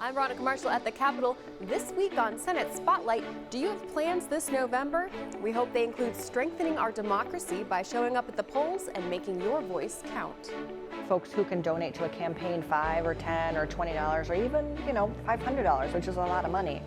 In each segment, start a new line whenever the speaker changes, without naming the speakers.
I'm Veronica Marshall at the Capitol. This week on Senate Spotlight, do you have plans this November? We hope they include strengthening our democracy by showing up at the polls and making your voice count.
Folks who can donate to a campaign $5 or $10 or $20 or even, $500, which is a lot of money,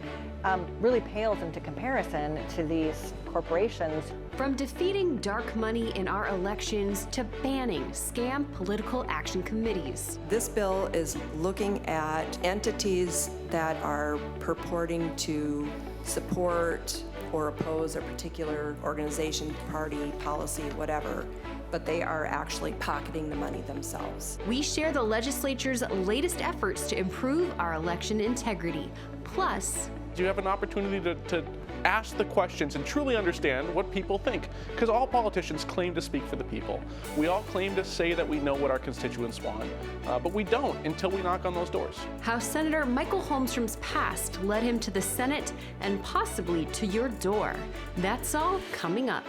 really pales into comparison to these corporations.
From defeating dark money in our elections to banning scam political action committees.
This bill is looking at entities that are purporting to support or oppose a particular organization, party, policy, whatever, but they are actually pocketing the money themselves.
We share the legislature's latest efforts to improve our election integrity. Plus,
you have an opportunity to ask the questions and truly understand what people think, because all politicians claim to speak for the people. We all claim to say that we know what our constituents want, but we don't until we knock on those doors.
How Senator Michael Holmstrom's past led him to the Senate and possibly to your door. That's all coming up.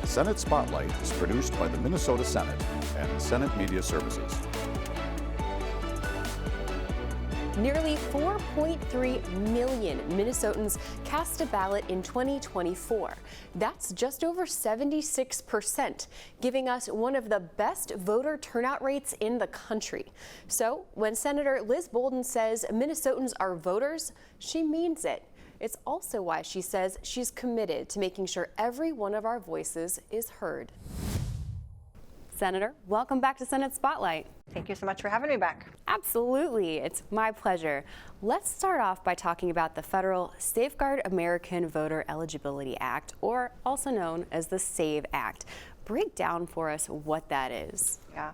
Senate Spotlight is produced by the Minnesota Senate and Senate Media Services.
Nearly 4.3 million Minnesotans cast a ballot in 2024. That's just over 76%, giving us one of the best voter turnout rates in the country. So when Senator Liz Boldon says Minnesotans are voters, she means it. It's also why she says she's committed to making sure every one of our voices is heard. Senator, welcome back to Senate Spotlight.
Thank you so much for having me back.
Absolutely, it's my pleasure. Let's start off by talking about the federal Safeguard American Voter Eligibility Act, or also known as the SAVE Act. Break down for us what that is.
Yeah.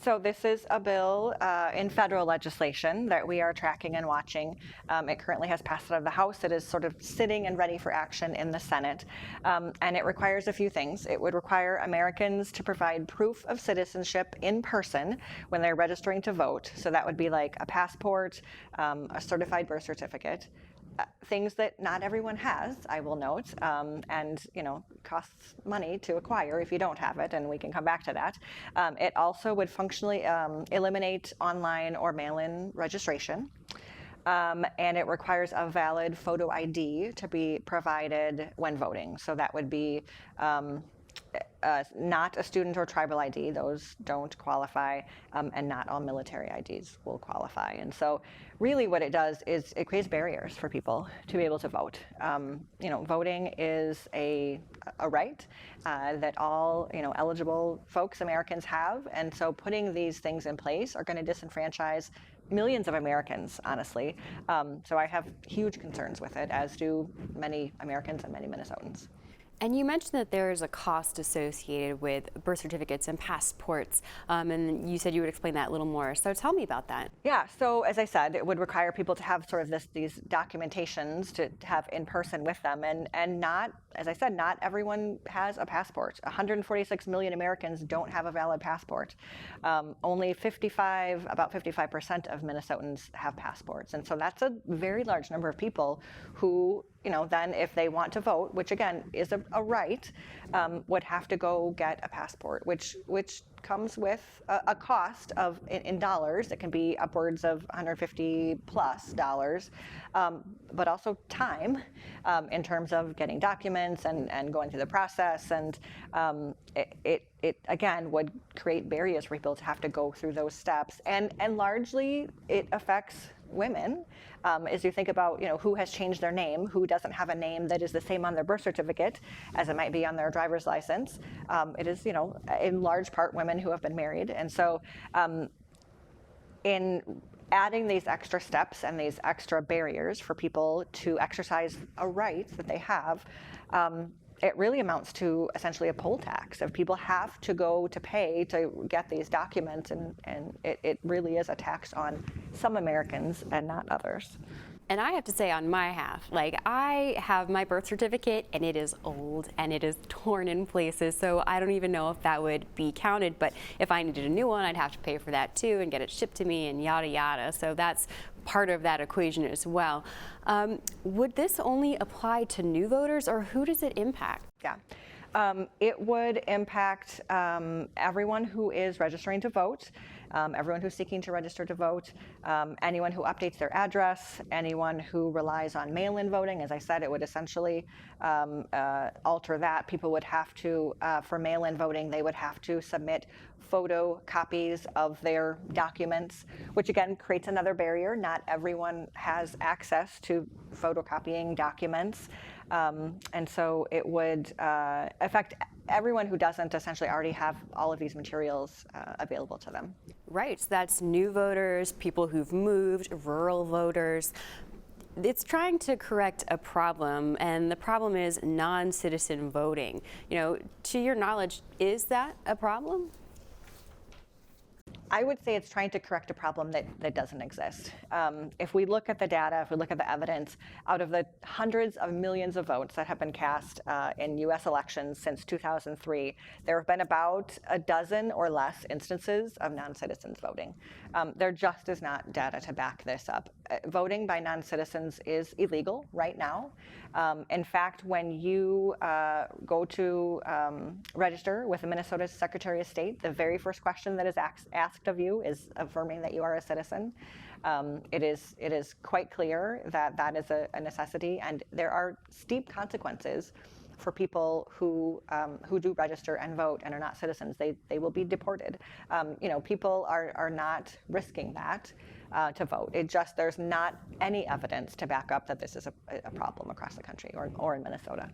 So this is a bill in federal legislation that we are tracking and watching. It currently has passed out of the House. It is sort of sitting and ready for action in the Senate. And it requires a few things. It would require Americans to provide proof of citizenship in person when they're registering to vote. So that would be like a passport, a certified birth certificate. Things that not everyone has, I will note, and costs money to acquire if you don't have it, and we can come back to that. It also would functionally eliminate online or mail-in registration, and it requires a valid photo ID to be provided when voting. So that would be not a student or tribal ID, those don't qualify, and not all military IDs will qualify. And so really what it does is it creates barriers for people to be able to vote. Voting is a right that all eligible folks, Americans have, and so putting these things in place are going to disenfranchise millions of Americans, honestly. So I have huge concerns with it, as do many Americans and many Minnesotans.
And you mentioned that there is a cost associated with birth certificates and passports, and you said you would explain that a little more. So tell me about that.
Yeah, so as I said, it would require people to have sort of these documentations to have in person with them, and not, as I said, not everyone has a passport. 146 million Americans don't have a valid passport. Only about 55% of Minnesotans have passports, and so that's a very large number of people who, then if they want to vote, which again is a right, would have to go get a passport, which comes with a cost of, in dollars, it can be upwards of $150 plus, but also time in terms of getting documents and going through the process. And it again would create barriers for people to have to go through those steps. And largely it affects women. As you think about, who has changed their name, who doesn't have a name that is the same on their birth certificate as it might be on their driver's license. It is, in large part women who have been married. And so in adding these extra steps and these extra barriers for people to exercise a right that they have, it really amounts to essentially a poll tax. If people have to go to pay to get these documents, and it really is a tax on some Americans and not others.
And I have to say on my half, I have my birth certificate and it is old and it is torn in places, so I don't even know if that would be counted, but if I needed a new one, I'd have to pay for that too and get it shipped to me and yada yada, so that's part of that equation as well. Would this only apply to new voters, or who does it impact?
Yeah. It would impact everyone who is registering to vote, everyone who's seeking to register to vote, anyone who updates their address, anyone who relies on mail-in voting. As I said, it would essentially alter that. People would have to, for mail-in voting, they would have to submit photocopies of their documents, which again creates another barrier. Not everyone has access to photocopying documents. And so it would affect everyone who doesn't essentially already have all of these materials available to them.
Right, so that's new voters, people who've moved, rural voters. It's trying to correct a problem, and the problem is non-citizen voting. You know, to your knowledge, is that a problem?
I would say it's trying to correct a problem that doesn't exist. If we look at the data, if we look at the evidence, out of the hundreds of millions of votes that have been cast in US elections since 2003, there have been about a dozen or less instances of non-citizens voting. There just is not data to back this up. Voting by non-citizens is illegal right now. In fact, when you go to register with the Minnesota Secretary of State, the very first question that is asked of you is affirming that you are a citizen. It is quite clear that that is a necessity, and there are steep consequences for people who do register and vote and are not citizens. They will be deported. You know, people are not risking that to vote. There's not any evidence to back up that this is a problem across the country or in Minnesota.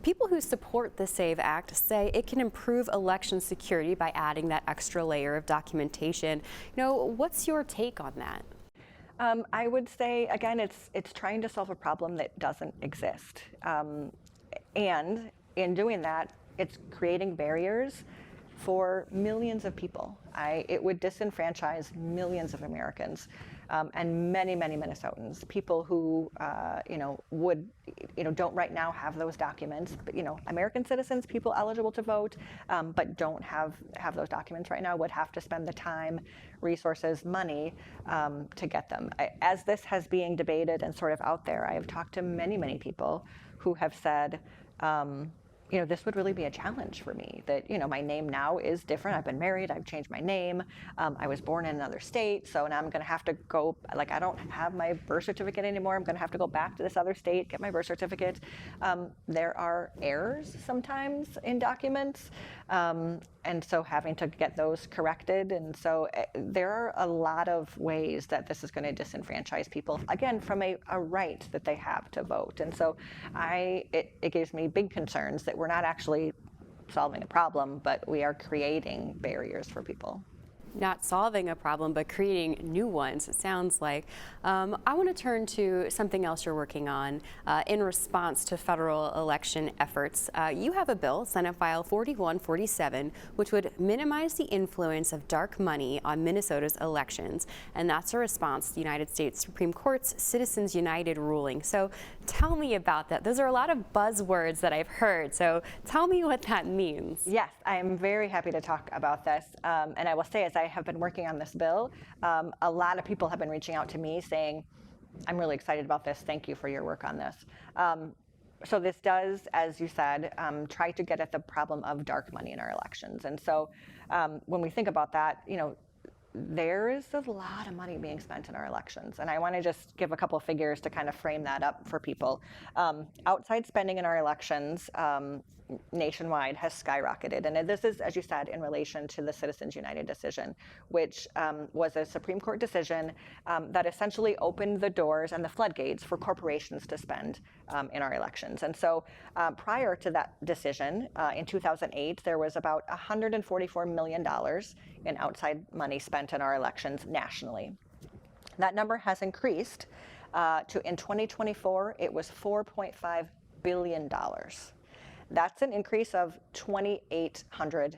People who support the SAVE Act say it can improve election security by adding that extra layer of documentation. You know, what's your take on that?
I would say, again, it's trying to solve a problem that doesn't exist. And in doing that, it's creating barriers for millions of people. It would disenfranchise millions of Americans and many, many Minnesotans, people who don't right now have those documents, but American citizens, people eligible to vote, but don't have those documents right now, would have to spend the time, resources, money to get them. As this has being debated and sort of out there, I have talked to many, many people who have said, this would really be a challenge for me, that, my name now is different. I've been married, I've changed my name. I was born in another state, so now I'm gonna have to go, I don't have my birth certificate anymore. I'm gonna have to go back to this other state, get my birth certificate. There are errors sometimes in documents, and so having to get those corrected. And so there are a lot of ways that this is gonna disenfranchise people, again, from a right that they have to vote. And so it gives me big concerns that we're not actually solving a problem, but we are creating barriers for people.
Not solving a problem, but creating new ones, it sounds like. I want to turn to something else you're working on in response to federal election efforts. You have a bill, Senate File 4147, which would minimize the influence of dark money on Minnesota's elections. And that's a response to the United States Supreme Court's Citizens United ruling. So tell me about that. Those are a lot of buzzwords that I've heard. So tell me what that means.
Yes, I am very happy to talk about this. And I will say, as I have been working on this bill, a lot of people have been reaching out to me saying, I'm really excited about this. Thank you for your work on this. So this does, as you said, try to get at the problem of dark money in our elections. And so when we think about that, there is a lot of money being spent in our elections. And I want to just give a couple of figures to kind of frame that up for people. Outside spending in our elections nationwide has skyrocketed. And this is, as you said, in relation to the Citizens United decision, which was a Supreme Court decision that essentially opened the doors and the floodgates for corporations to spend in our elections. And so prior to that decision, in 2008, there was about $144 million in outside money spent in our elections nationally. That number has increased to, in 2024, it was $4.5 billion. That's an increase of 2,800%.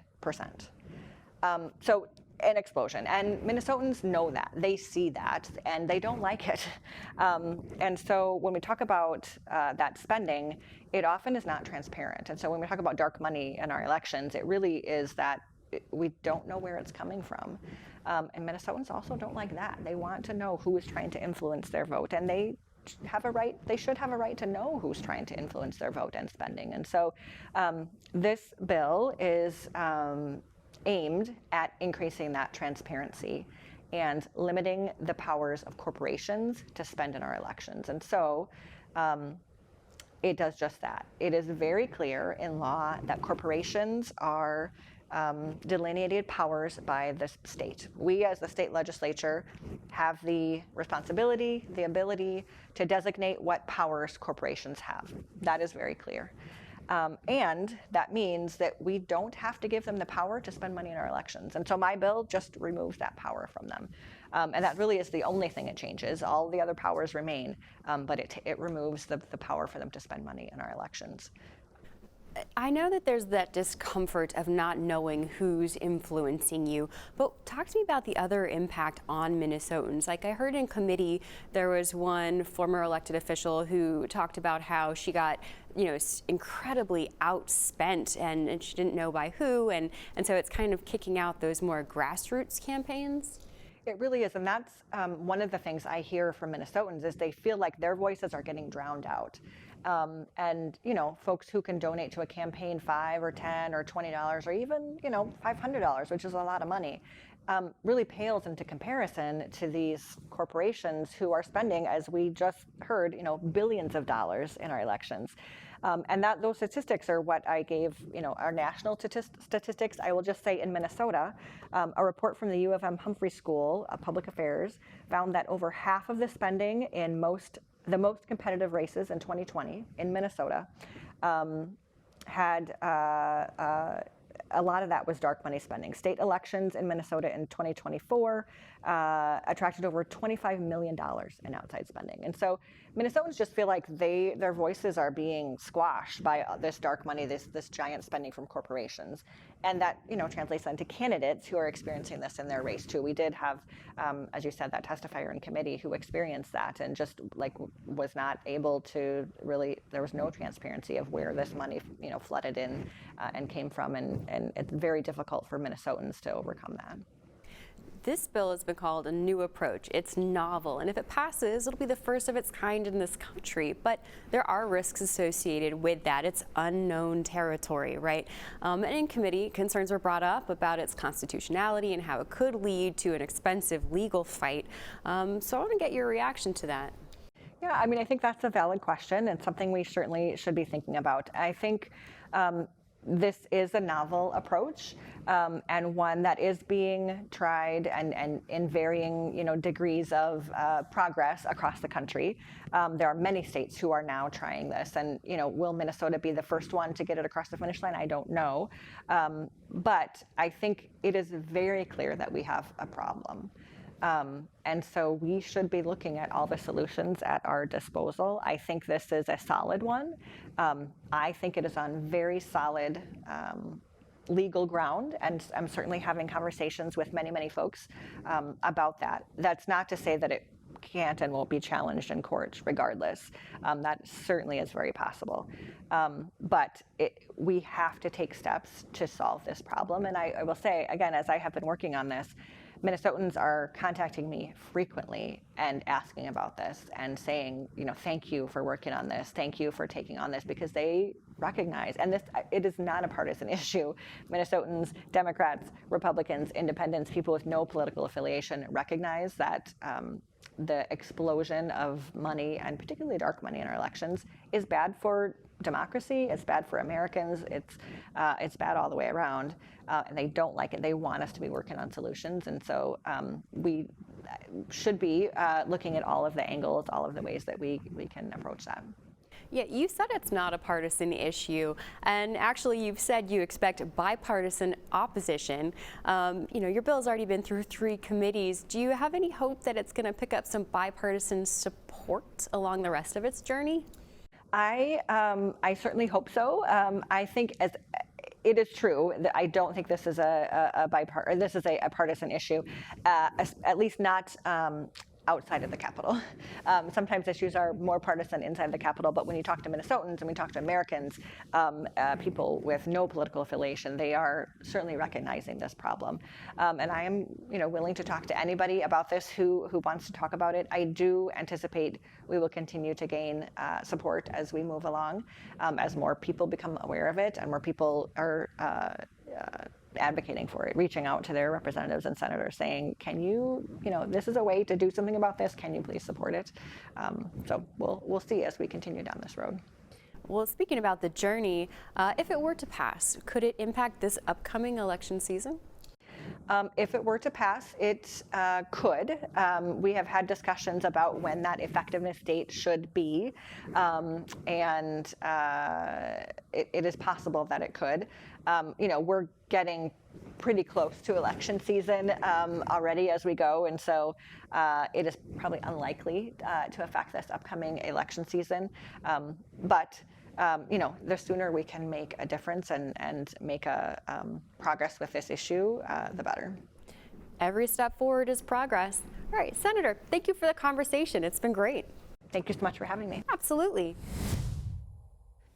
So an explosion. And Minnesotans know that. They see that, and they don't like it. And so when we talk about that spending, it often is not transparent. And so when we talk about dark money in our elections, it really is that we don't know where it's coming from. And Minnesotans also don't like that. They want to know who is trying to influence their vote, and they should have a right to know who's trying to influence their vote and spending. And so this bill is aimed at increasing that transparency and limiting the powers of corporations to spend in our elections. And so it does just that. It is very clear in law that corporations are delineated powers by the state. We, as the state legislature, have the responsibility, the ability to designate what powers corporations have. That is very clear. And that means that we don't have to give them the power to spend money in our elections. And so my bill just removes that power from them. And that really is the only thing it changes. All the other powers remain, but it removes the power for them to spend money in our elections.
I know that there's that discomfort of not knowing who's influencing you, but talk to me about the other impact on Minnesotans. Like I heard in committee, there was one former elected official who talked about how she got, incredibly outspent and she didn't know by who, and so it's kind of kicking out those more grassroots campaigns.
It really is, and that's one of the things I hear from Minnesotans is they feel like their voices are getting drowned out. And folks who can donate to a campaign $5 or $10 or $20 or even $500, which is a lot of money, really pales into comparison to these corporations who are spending, as we just heard, billions of dollars in our elections. And those statistics are what I gave, our national statistics. I will just say in Minnesota, a report from the U of M Humphrey School of Public Affairs found that over half of the spending in the most competitive races in 2020 in Minnesota had a lot of that was dark money spending. State elections in Minnesota in 2024 attracted over $25 million in outside spending. And so Minnesotans just feel like their voices are being squashed by this dark money, this giant spending from corporations. And that translates into candidates who are experiencing this in their race too. We did have, as you said, that testifier in committee who experienced that and just was not able to really, there was no transparency of where this money flooded in and came from, and it's very difficult for Minnesotans to overcome that.
This bill has been called a new approach. It's novel, and if it passes, it'll be the first of its kind in this country. But there are risks associated with that. It's unknown territory, right? And in committee, concerns were brought up about its constitutionality and how it could lead to an expensive legal fight. So I want to get your reaction to that.
Yeah, I think that's a valid question and something we certainly should be thinking about. I think this is a novel approach and one that is being tried and in varying degrees of progress across the country. There are many states who are now trying this, and will Minnesota be the first one to get it across the finish line? I don't know, but I think it is very clear that we have a problem. And so we should be looking at all the solutions at our disposal. I think this is a solid one. I think it is on very solid legal ground, and I'm certainly having conversations with many, many folks about that. That's not to say that it can't and won't be challenged in court regardless. That certainly is very possible. But we have to take steps to solve this problem. And I will say, again, as I have been working on this, Minnesotans are contacting me frequently and asking about this and saying, thank you for working on this. Thank you for taking on this, because they recognize, and it is not a partisan issue. Minnesotans, Democrats, Republicans, independents, people with no political affiliation recognize that the explosion of money, and particularly dark money in our elections, is bad for democracy. It's bad for Americans. It's bad all the way around, and they don't like it. They want us to be working on solutions, and so we should be looking at all of the angles, all of the ways that we can approach that.
Yeah, you said it's not a partisan issue, and actually you've said you expect bipartisan opposition. Your bill's already been through 3 committees. Do you have any hope that it's going to pick up some bipartisan support along the rest of its journey?
I certainly hope so. I think it is true that I don't think this is a partisan issue, at least not outside of the Capitol. Sometimes issues are more partisan inside the Capitol, but when you talk to Minnesotans and we talk to Americans, people with no political affiliation, they are certainly recognizing this problem. And I am, willing to talk to anybody about this who wants to talk about it. I do anticipate we will continue to gain support as we move along, as more people become aware of it and more people are advocating for it, reaching out to their representatives and senators saying, can you, this is a way to do something about this. Can you please support it? So we'll see as we continue down this road.
Well, speaking about the journey, if it were to pass, could it impact this upcoming election season?
If it were to pass, it could. We have had discussions about when that effectiveness date should be, and it is possible that it could. We're getting pretty close to election season already as we go, and so it is probably unlikely to affect this upcoming election season. But the sooner we can make a difference and make a progress with this issue, the better.
Every step forward is progress. All right, Senator, thank you for the conversation. It's been great.
Thank you so much for having me.
Absolutely.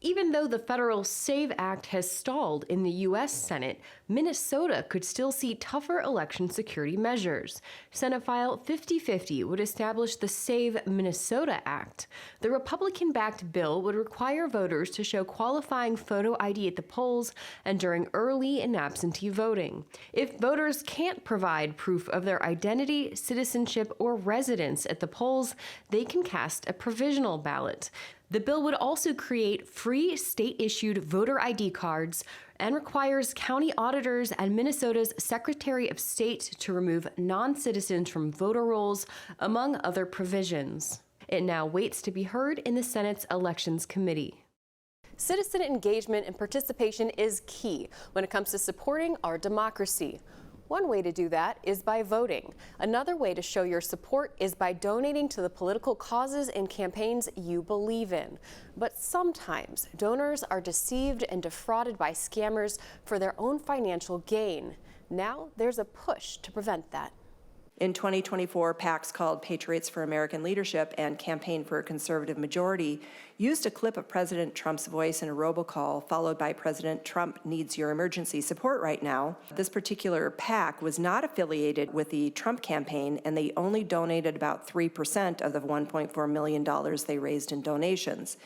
Even though the federal SAVE Act has stalled in the U.S. Senate, Minnesota could still see tougher election security measures. Senate File 5050 would establish the SAVE Minnesota Act. The Republican-backed bill would require voters to show qualifying photo ID at the polls and during early and absentee voting. If voters can't provide proof of their identity, citizenship, or residence at the polls, they can cast a provisional ballot. The bill would also create free state-issued voter ID cards and requires county auditors and Minnesota's Secretary of State to remove non-citizens from voter rolls, among other provisions. It now waits to be heard in the Senate's Elections Committee.
Citizen engagement and participation is key when it comes to supporting our democracy. One way to do that is by voting. Another way to show your support is by donating to the political causes and campaigns you believe in. But sometimes donors are deceived and defrauded by scammers for their own financial gain. Now there's a push to prevent that.
In 2024, PACs called Patriots for American Leadership and Campaign for a Conservative Majority used a clip of President Trump's voice in a robocall, followed by President Trump needs your emergency support right now. This particular PAC was not affiliated with the Trump campaign, and they only donated about 3% of the $1.4 million they raised in donations.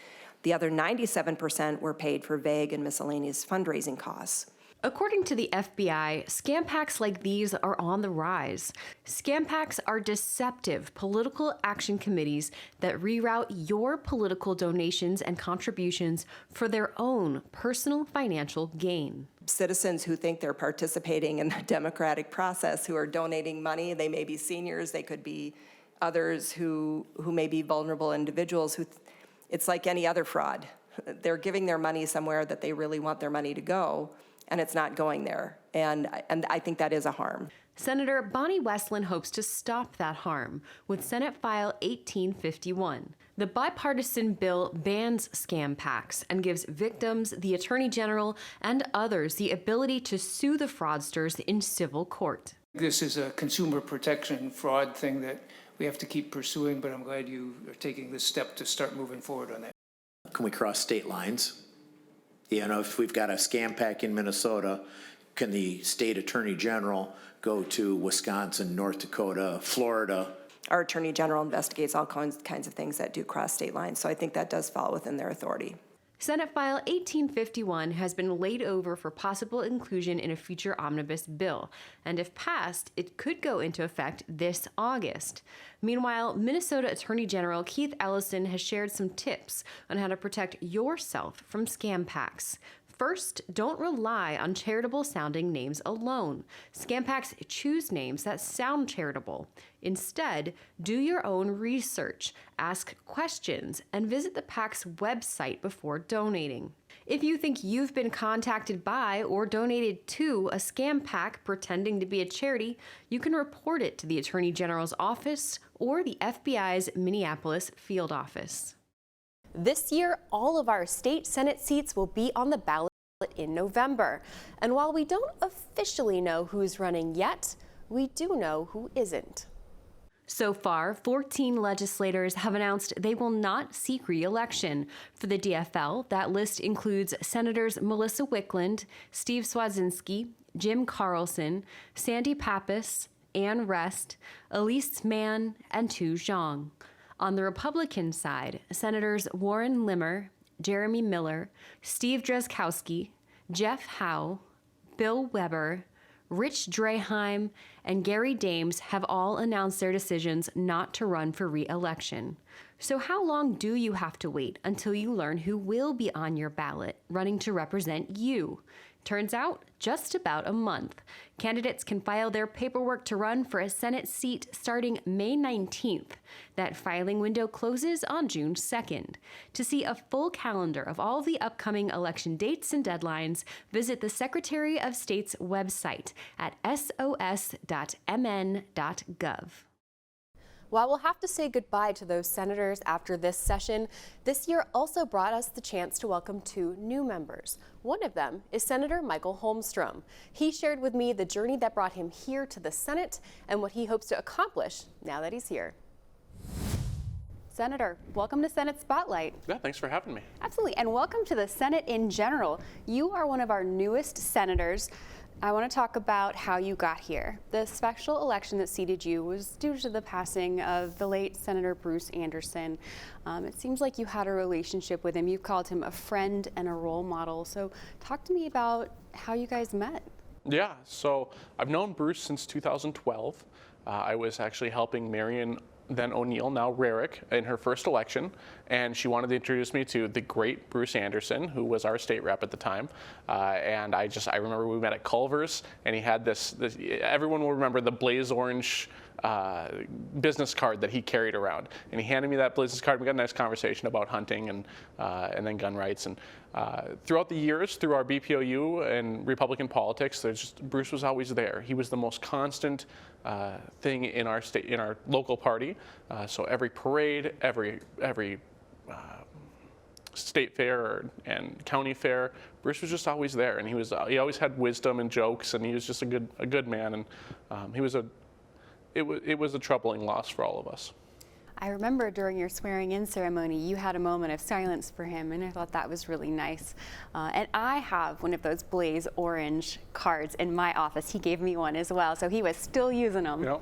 The other 97% were paid for vague and miscellaneous fundraising costs.
According to the FBI, scam packs like these are on the rise. Scam packs are deceptive political action committees that reroute your political donations and contributions for their own personal financial gain.
Citizens who think they're participating in the democratic process, who are donating money, they may be seniors, they could be others who may be vulnerable individuals. It's like any other fraud. They're giving their money somewhere that they really want their money to go, and it's not going there. And I think that is a harm.
Senator Bonnie Westland hopes to stop that harm with Senate File 1851. The bipartisan bill bans scam packs and gives victims, the Attorney General, and others the ability to sue the fraudsters in civil court.
This is a consumer protection fraud thing that we have to keep pursuing, but I'm glad you are taking this step to start moving forward on that.
Can we cross state lines? If we've got a scam pack in Minnesota, can the state attorney general go to Wisconsin, North Dakota, Florida?
Our Attorney General investigates all kinds of things that do cross state lines, so I think that does fall within their authority.
Senate File 1851 has been laid over for possible inclusion in a future omnibus bill, and if passed, it could go into effect this August. Meanwhile, Minnesota Attorney General Keith Ellison has shared some tips on how to protect yourself from scam packs. First, don't rely on charitable-sounding names alone. Scam packs choose names that sound charitable. Instead, do your own research, ask questions, and visit the PAC's website before donating. If you think you've been contacted by or donated to a scam pack pretending to be a charity, you can report it to the Attorney General's office or the FBI's Minneapolis field office.
This year, all of our state Senate seats will be on the ballot in November. And while we don't officially know who's running yet, we do know who isn't.
So far, 14 legislators have announced they will not seek re-election. For the DFL, that list includes Senators Melissa Wickland, Steve Swazinski, Jim Carlson, Sandy Pappas, Ann Rest, Elise Mann, and Tu Zhang. On the Republican side, Senators Warren Limmer, Jeremy Miller, Steve Drazkowski, Jeff Howe, Bill Weber, Rich Draheim, and Gary Dames have all announced their decisions not to run for re-election. So how long do you have to wait until you learn who will be on your ballot running to represent you? Turns out, just about a month. Candidates can file their paperwork to run for a Senate seat starting May 19th. That filing window closes on June 2nd. To see a full calendar of all the upcoming election dates and deadlines, visit the Secretary of State's website at sos.mn.gov.
While we'll have to say goodbye to those senators after this session, this year also brought us the chance to welcome 2 new members. One of them is Senator Michael Holmstrom. He shared with me the journey that brought him here to the Senate and what he hopes to accomplish now that he's here. Senator, welcome to Senate Spotlight.
Yeah, thanks for having me.
Absolutely, and welcome to the Senate in general. You are one of our newest senators. I want to talk about how you got here. The special election that seated you was due to the passing of the late Senator Bruce Anderson. It seems like you had a relationship with him. You called him a friend and a role model. So talk to me about how you guys met.
Yeah, so I've known Bruce since 2012. I was actually helping Marion then O'Neill, now Rarick, in her first election, and she wanted to introduce me to the great Bruce Anderson, who was our state rep at the time. And I remember we met at Culver's, and he had this everyone will remember the blaze orange business card that he carried around, and he handed me that business card. We got a nice conversation about hunting and then gun rights. And throughout the years, through our BPOU and Republican politics, Bruce was always there. He was the most constant thing in our state, in our local party. So every parade, every state fair and county fair, Bruce was just always there, and he always had wisdom and jokes, and he was just a good man. And it was a troubling loss for all of us.
I remember during your swearing-in ceremony, you had a moment of silence for him, and I thought that was really nice. And I have one of those blaze orange cards in my office. He gave me one as well, so he was still using them.
Yep.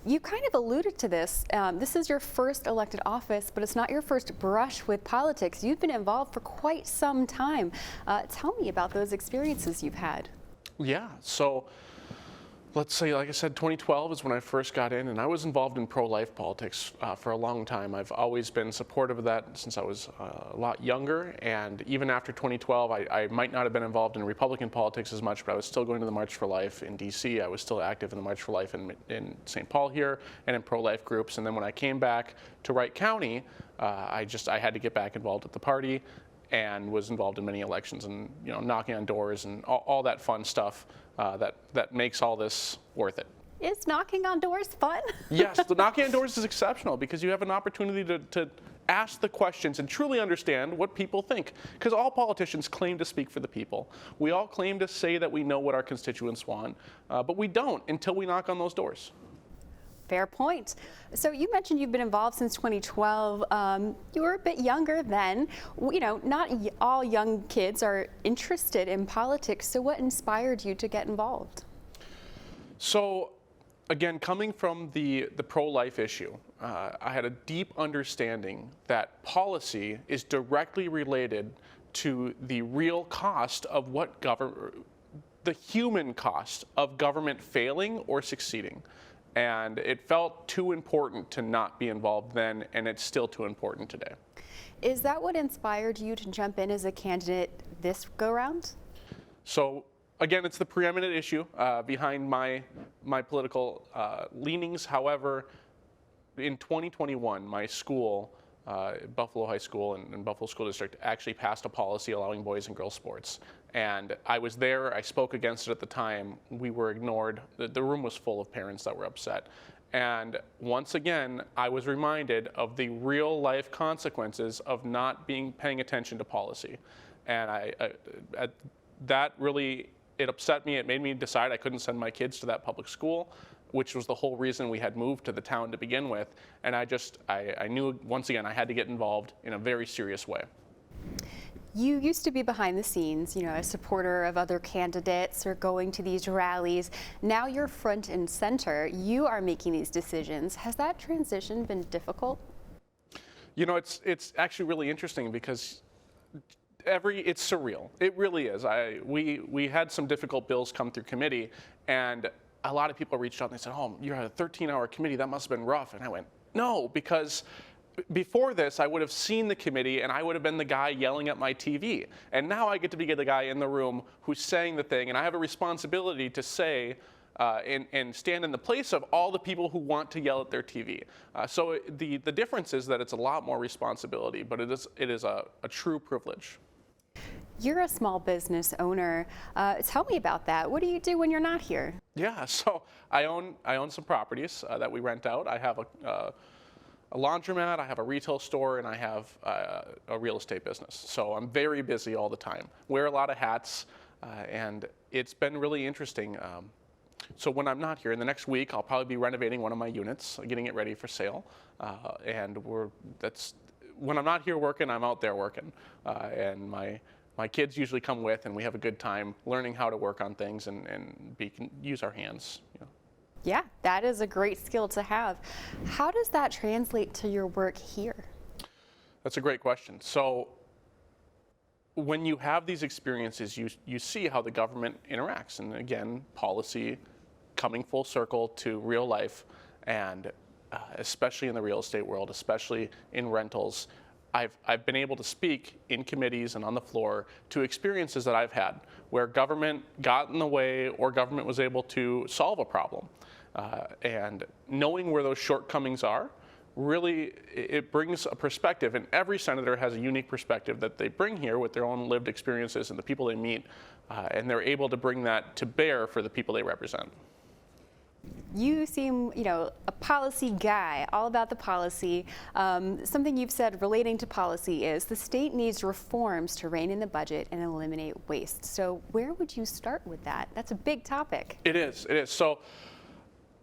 You kind of alluded to this. This is your first elected office, but it's not your first brush with politics. You've been involved for quite some time. Tell me about those experiences you've had.
Yeah, so let's say, like I said, 2012 is when I first got in, and I was involved in pro-life politics for a long time. I've always been supportive of that since I was a lot younger, and even after 2012, I might not have been involved in Republican politics as much, but I was still going to the March for Life in DC. I was still active in the March for Life in St. Paul here, and in pro-life groups. And then when I came back to Wright County, I had to get back involved with the party, and was involved in many elections and knocking on doors and all that fun stuff that makes all this worth it.
Is knocking on doors fun?
Yes, the knocking on doors is exceptional because you have an opportunity to ask the questions and truly understand what people think. Because all politicians claim to speak for the people. We all claim to say that we know what our constituents want, but we don't until we knock on those doors.
Fair point. So you mentioned you've been involved since 2012. You were a bit younger then. Not all young kids are interested in politics. So what inspired you to get involved?
So again, coming from the pro-life issue, I had a deep understanding that policy is directly related to the real cost of the human cost of government failing or succeeding. And it felt too important to not be involved then, and it's still too important today.
Is that what inspired you to jump in as a candidate this go-round?
So again, it's the preeminent issue behind my political leanings. However, in 2021, my school, Buffalo High School and Buffalo School District, actually passed a policy allowing boys and girls sports. And I was there, I spoke against it at the time, we were ignored. The room was full of parents that were upset. And once again, I was reminded of the real life consequences of not paying attention to policy. And that really, it upset me. It made me decide I couldn't send my kids to that public school, which was the whole reason we had moved to the town to begin with. And I knew, once again, I had to get involved in a very serious way.
You used to be behind the scenes, a supporter of other candidates or going to these rallies. Now you're front and center. You are making these decisions. Has that transition been difficult?
It's actually really interesting because It's surreal. It really is. We had some difficult bills come through committee, and a lot of people reached out and they said, "Oh, you had a 13-hour committee. That must have been rough." And I went, "No, because before this, I would have seen the committee and I would have been the guy yelling at my TV. And now I get to be the guy in the room who's saying the thing, and I have a responsibility to say and stand in the place of all the people who want to yell at their TV. So the difference is that it's a lot more responsibility, but it is a true privilege.
You're a small business owner. Tell me about that. What do you do when you're not here?
Yeah, so I own some properties that we rent out. I have a laundromat, I have a retail store, and I have a real estate business. So I'm very busy all the time. Wear a lot of hats, and it's been really interesting. So when I'm not here, in the next week, I'll probably be renovating one of my units, getting it ready for sale. And when I'm not here working, I'm out there working. And my kids usually come with, and we have a good time learning how to work on things and use our hands. You know.
Yeah, that is a great skill to have. How does that translate to your work here?
That's a great question. So when you have these experiences, you see how the government interacts. And again, policy coming full circle to real life, and especially in the real estate world, especially in rentals, I've been able to speak in committees and on the floor to experiences that I've had where government got in the way or government was able to solve a problem. And knowing where those shortcomings are, really, it brings a perspective, and every senator has a unique perspective that they bring here with their own lived experiences and the people they meet, and they're able to bring that to bear for the people they represent.
You seem, a policy guy, all about the policy. Something you've said relating to policy is the state needs reforms to rein in the budget and eliminate waste. So where would you start with that? That's a big topic.
It is. So,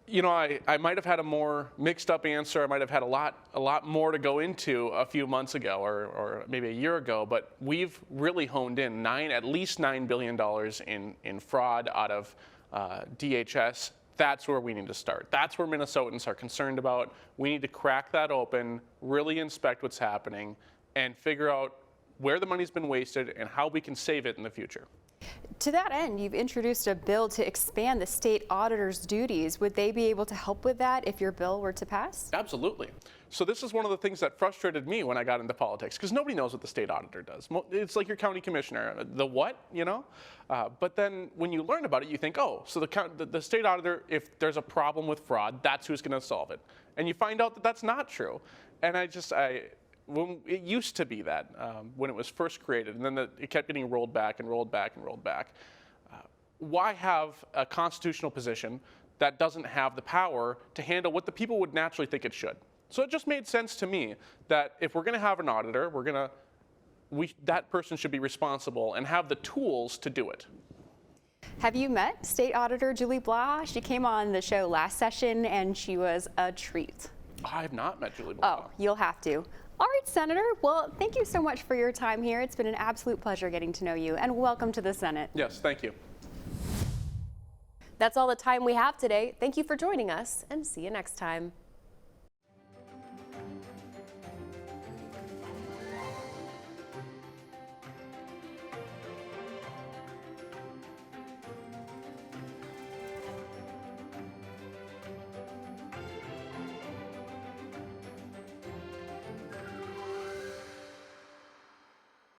I might have had a more mixed up answer. I might have had a lot more to go into a few months ago or maybe a year ago, but we've really honed in at least $9 billion in fraud out of DHS. That's where we need to start. That's where Minnesotans are concerned about. We need to crack that open, really inspect what's happening, and figure out where the money's been wasted and how we can save it in the future.
To that end, you've introduced a bill to expand the state auditor's duties. Would they be able to help with that if your bill were to pass?
Absolutely. So this is one of the things that frustrated me when I got into politics, because nobody knows what the state auditor does. It's like your county commissioner. The what, But then when you learn about it, you think, oh, so the state auditor, if there's a problem with fraud, that's who's going to solve it. And you find out that that's not true. And when it used to be that when it was first created, and then it kept getting rolled back and rolled back and rolled back. Why have a constitutional position that doesn't have the power to handle what the people would naturally think it should? So it just made sense to me that if we're going to have an auditor, that person should be responsible and have the tools to do it.
Have you met State Auditor Julie Blah? She came on the show last session, and she was a treat.
I have not met Julie Blah.
Oh, you'll have to. All right, Senator. Well, thank you so much for your time here. It's been an absolute pleasure getting to know you, and welcome to the Senate.
Yes, thank you.
That's all the time we have today. Thank you for joining us, and see you next time.